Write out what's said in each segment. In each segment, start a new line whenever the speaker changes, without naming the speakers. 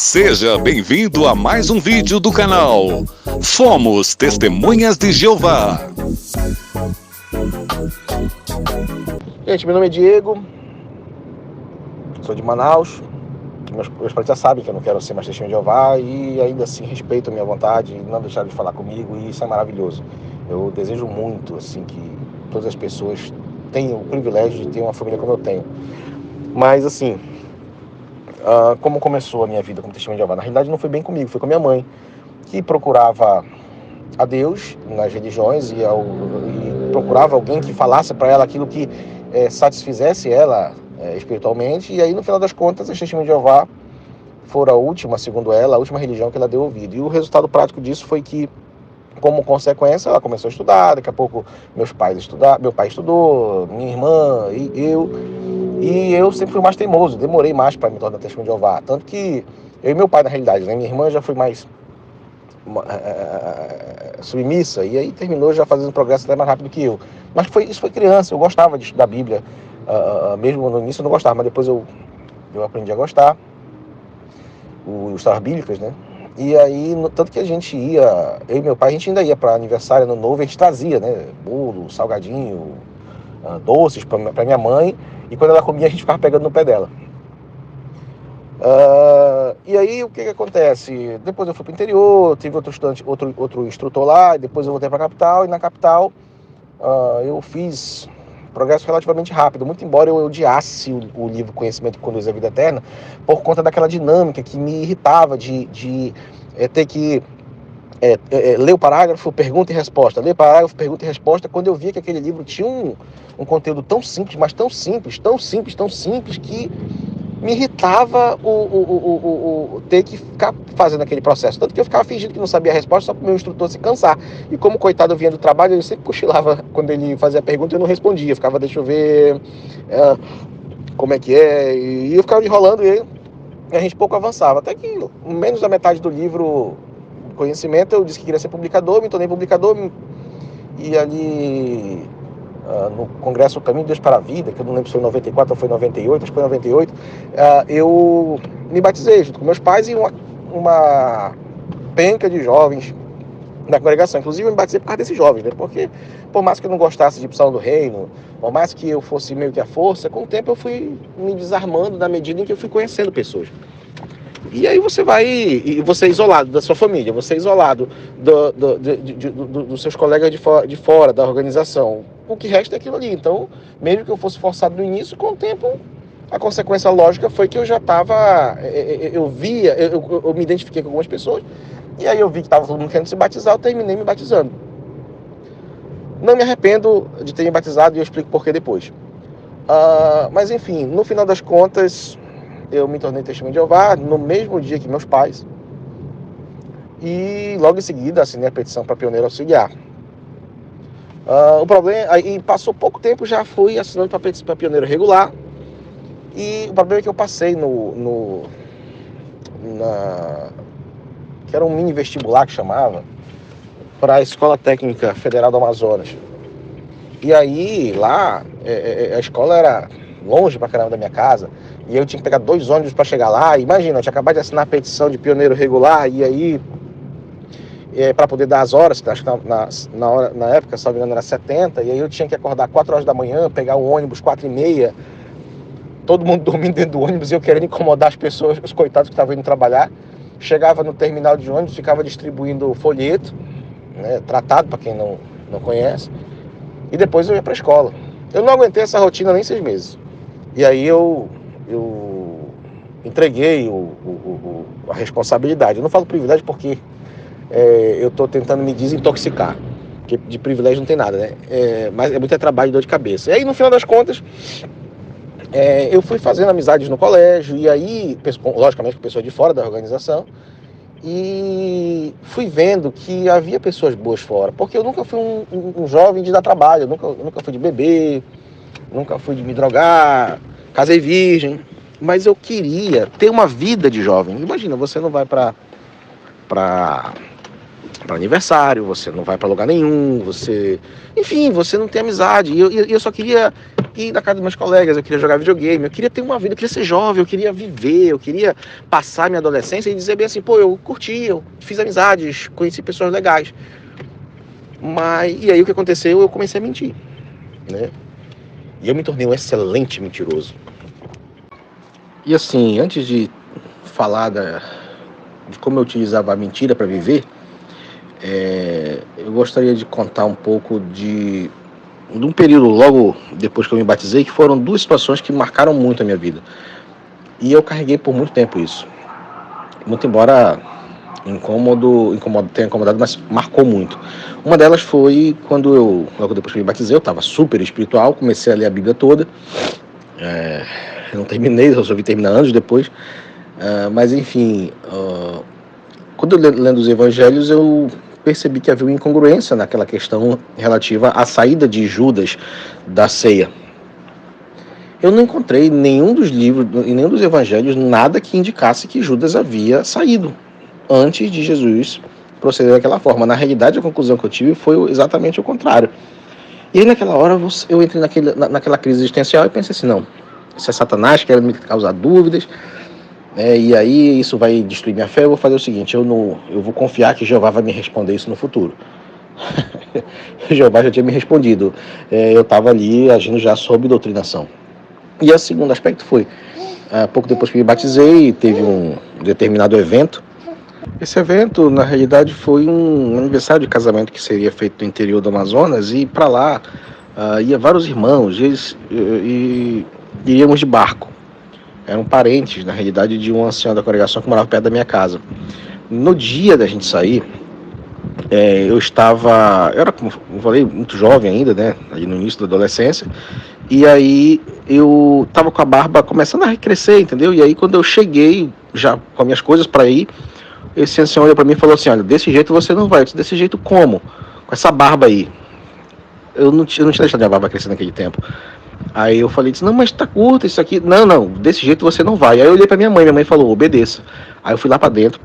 Seja bem-vindo a mais um vídeo do canal Fomos Testemunhas de Jeová.
Gente, meu nome é Diego, sou de Manaus. Meus pais já sabem que eu não quero ser mais testemunha de Jeová e ainda assim respeito a minha vontade e não deixaram de falar comigo, e isso é maravilhoso. Eu desejo muito assim que todas as pessoas tenham o privilégio de ter uma família como eu tenho. Mas assim, como começou a minha vida como testemunha de Jeová? Na realidade não foi bem comigo, foi com a minha mãe, que procurava a Deus nas religiões e procurava alguém que falasse para ela aquilo que satisfizesse ela espiritualmente. E aí, no final das contas, as testemunhas de Jeová foram a última, segundo ela, a última religião que ela deu ouvido. E o resultado prático disso foi que, como consequência, ela começou a estudar. Daqui a pouco meu pai estudou, minha irmã e eu. E eu sempre fui mais teimoso, demorei mais para me tornar testemunha de Jeová. Tanto que eu e meu pai, na realidade, né? Minha irmã já foi mais submissa, e aí terminou já fazendo progresso até mais rápido que eu. Mas isso foi criança, eu gostava de estudar a Bíblia, mesmo no início eu não gostava, mas depois eu aprendi a gostar, os histórias bíblicas, né? E aí, tanto que a gente ia, eu e meu pai, a gente ainda ia para aniversário, ano novo, a gente trazia, né? Bolo, salgadinho, doces para minha mãe, e quando ela comia a gente ficava pegando no pé dela. E aí o que acontece? Depois eu fui para o interior, tive outro instrutor lá, e depois eu voltei para a capital, e na capital eu fiz progresso relativamente rápido, muito embora eu odiasse o livro Conhecimento que Conduz à Vida Eterna, por conta daquela dinâmica que me irritava de ter que ler o parágrafo, pergunta e resposta, ler parágrafo, pergunta e resposta, quando eu via que aquele livro tinha um conteúdo tão simples, mas tão simples, que me irritava ter que ficar fazendo aquele processo. Tanto que eu ficava fingindo que não sabia a resposta só para o meu instrutor se cansar. E como, coitado, eu vinha do trabalho, ele sempre cochilava quando ele fazia a pergunta e eu não respondia. Eu ficava, deixa eu ver como é que é. E eu ficava enrolando ele e a gente pouco avançava. Até que, menos da metade do livro Conhecimento, eu disse que queria ser publicador, me tornei publicador. E ali no Congresso Caminho de Deus para a Vida, que eu não lembro se foi em 94 ou foi em 98, acho que foi em 98, eu me batizei junto com meus pais e uma penca de jovens da congregação. Inclusive eu me batizei por causa desses jovens, né? Porque por mais que eu não gostasse de opção do reino, por mais que eu fosse meio que à força, com o tempo eu fui me desarmando na medida em que eu fui conhecendo pessoas. E aí você é isolado da sua família, você é isolado dos seus colegas de fora da organização. O que resta é aquilo ali. Então, mesmo que eu fosse forçado no início, com o tempo, a consequência lógica foi que eu já estava... Eu me identifiquei com algumas pessoas, e aí eu vi que estava todo mundo querendo se batizar, eu terminei me batizando. Não me arrependo de ter me batizado, e eu explico por que depois. Mas enfim, no final das contas, eu me tornei testemunha de Jeová no mesmo dia que meus pais. E logo em seguida assinei a petição para pioneiro auxiliar. O problema, aí passou pouco tempo, já fui assinando para pioneiro regular. E o problema é que eu passei que era um mini vestibular que chamava, para a Escola Técnica Federal do Amazonas. E aí lá a escola era longe pra caramba da minha casa, e eu tinha que pegar 2 ônibus para chegar lá. Imagina, eu tinha acabado de assinar a petição de pioneiro regular, e aí para poder dar as horas, acho que na época, se não me engano, era 70, e aí eu tinha que acordar 4 horas da manhã, pegar um ônibus 4h30, todo mundo dormindo dentro do ônibus, e eu querendo incomodar as pessoas, os coitados que estavam indo trabalhar. Chegava no terminal de ônibus, ficava distribuindo folheto, né, tratado, para quem não conhece, e depois eu ia para a escola. Eu não aguentei essa rotina nem 6 meses. E aí eu entreguei a responsabilidade. Eu não falo privilégio porque eu estou tentando me desintoxicar, porque de privilégio não tem nada, né? Mas é muito trabalho e dor de cabeça. E aí, no final das contas, eu fui fazendo amizades no colégio, e aí, logicamente, com pessoas de fora da organização, e fui vendo que havia pessoas boas fora, porque eu nunca fui um jovem de dar trabalho, eu nunca fui de beber, nunca fui de me drogar, casei virgem, mas eu queria ter uma vida de jovem. Imagina, você não vai para para aniversário, você não vai para lugar nenhum, enfim, você não tem amizade. E eu só queria ir na casa dos meus colegas, eu queria jogar videogame, eu queria ter uma vida, eu queria ser jovem, eu queria viver, eu queria passar minha adolescência e dizer bem assim, pô, eu curti, eu fiz amizades, conheci pessoas legais. E aí o que aconteceu? Eu comecei a mentir, né? E eu me tornei um excelente mentiroso. E assim, antes de falar de como eu utilizava a mentira para viver, eu gostaria de contar um pouco de um período logo depois que eu me batizei, que foram duas situações que marcaram muito a minha vida. E eu carreguei por muito tempo isso. Muito embora tenha incomodado, mas marcou muito. Uma delas foi quando logo depois que eu me batizei, eu estava super espiritual, comecei a ler a Bíblia toda. Eu não terminei, eu só vi terminar anos depois. Mas enfim, quando eu lendo os evangelhos, eu percebi que havia uma incongruência naquela questão relativa à saída de Judas da ceia. Eu não encontrei em nenhum dos livros, em nenhum dos evangelhos, nada que indicasse que Judas havia saído antes de Jesus proceder daquela forma. Na realidade, a conclusão que eu tive foi exatamente o contrário. E aí, naquela hora, eu entrei naquela crise existencial e pensei assim, não, isso é Satanás querendo me causar dúvidas, e aí isso vai destruir minha fé. Eu vou fazer o seguinte, eu vou confiar que Jeová vai me responder isso no futuro. Jeová já tinha me respondido. Eu estava ali agindo já sob doutrinação. E o segundo aspecto foi, pouco depois que me batizei, teve um determinado evento. Esse evento, na realidade, foi um aniversário de casamento que seria feito no interior do Amazonas, e para lá ia vários irmãos, e iríamos de barco. Eram parentes, na realidade, de um ancião da congregação que morava perto da minha casa. No dia da gente sair, eu era, como eu falei, muito jovem ainda, né, ali no início da adolescência, e aí eu tava com a barba começando a crescer, entendeu? E aí quando eu cheguei, já com as minhas coisas para ir, esse ancião olhou para mim e falou assim, olha, desse jeito você não vai. Eu disse, desse jeito como? Com essa barba aí. Eu não tinha deixado a barba crescer naquele tempo. Aí eu falei, não, mas tá curta isso aqui. Não, desse jeito você não vai. Aí eu olhei pra minha mãe falou, obedeça. Aí eu fui lá pra dentro,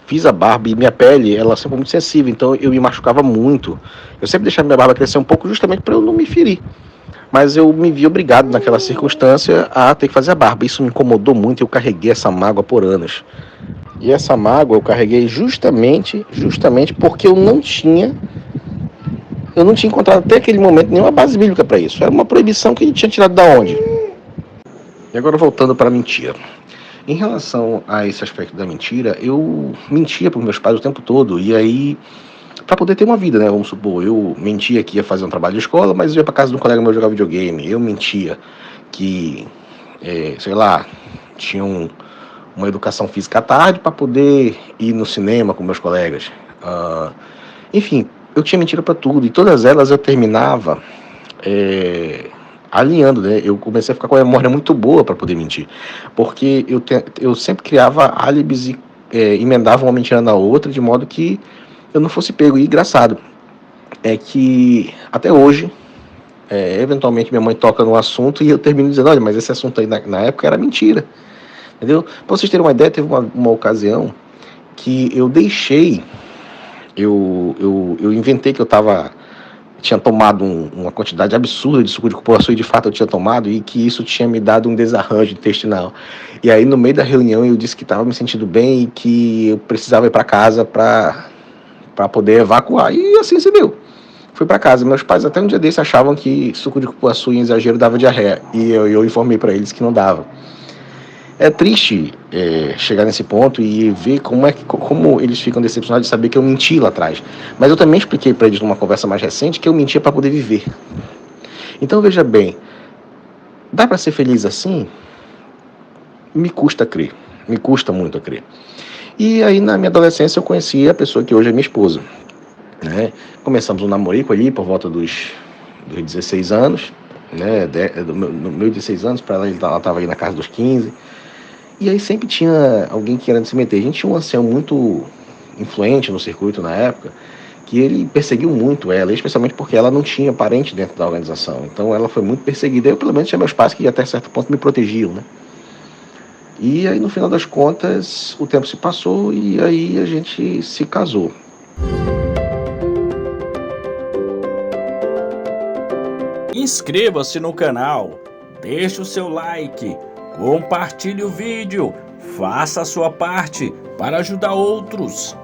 fiz a barba, e minha pele, ela sempre foi muito sensível, então eu me machucava muito. Eu sempre deixava minha barba crescer um pouco justamente para eu não me ferir. Mas eu me vi obrigado naquela circunstância a ter que fazer a barba. Isso me incomodou muito, eu carreguei essa mágoa por anos. E essa mágoa eu carreguei justamente porque eu não tinha encontrado até aquele momento nenhuma base bíblica para isso. Era uma proibição que ele tinha tirado da onde? E agora voltando para a mentira. Em relação a esse aspecto da mentira, eu mentia para os meus pais o tempo todo. E aí, para poder ter uma vida, né? Vamos supor, eu mentia que ia fazer um trabalho de escola, mas eu ia para casa de um colega meu jogar videogame. Eu mentia que, sei lá, tinha uma educação física à tarde para poder ir no cinema com meus colegas. Enfim, eu tinha mentira para tudo, e todas elas eu terminava alinhando, né? Eu comecei a ficar com a memória muito boa para poder mentir, porque eu sempre criava álibis e emendava uma mentira na outra, de modo que eu não fosse pego. E engraçado é que até hoje, eventualmente minha mãe toca no assunto e eu termino dizendo, olha, mas esse assunto aí na época era mentira, entendeu? Para vocês terem uma ideia, teve uma ocasião que eu deixei, eu inventei que eu tinha tomado uma quantidade absurda de suco de cupuaçu, e de fato eu tinha tomado, e que isso tinha me dado um desarranjo intestinal. E aí no meio da reunião eu disse que estava me sentindo bem e que eu precisava ir para casa para poder evacuar, e assim se deu. Fui para casa. Meus pais até um dia desse achavam que suco de cupuaçu em exagero dava diarreia, e eu informei para eles que não dava. É triste chegar nesse ponto e ver como eles ficam decepcionados de saber que eu menti lá atrás. Mas eu também expliquei para eles numa conversa mais recente que eu mentia para poder viver. Então veja bem, dá para ser feliz assim? Me custa crer, me custa muito a crer. E aí na minha adolescência eu conheci a pessoa que hoje é minha esposa, né? Começamos um namorico ali por volta dos 16 anos, né? No meu 16 anos, para ela estava aí na casa dos 15. E aí sempre tinha alguém querendo se meter. A gente tinha um ancião muito influente no circuito na época, que ele perseguiu muito ela, especialmente porque ela não tinha parente dentro da organização. Então ela foi muito perseguida. Eu, pelo menos, tinha meus pais que até certo ponto me protegiam, né? E aí, no final das contas, o tempo se passou e aí a gente se casou.
Inscreva-se no canal, deixe o seu like, compartilhe o vídeo, faça a sua parte para ajudar outros.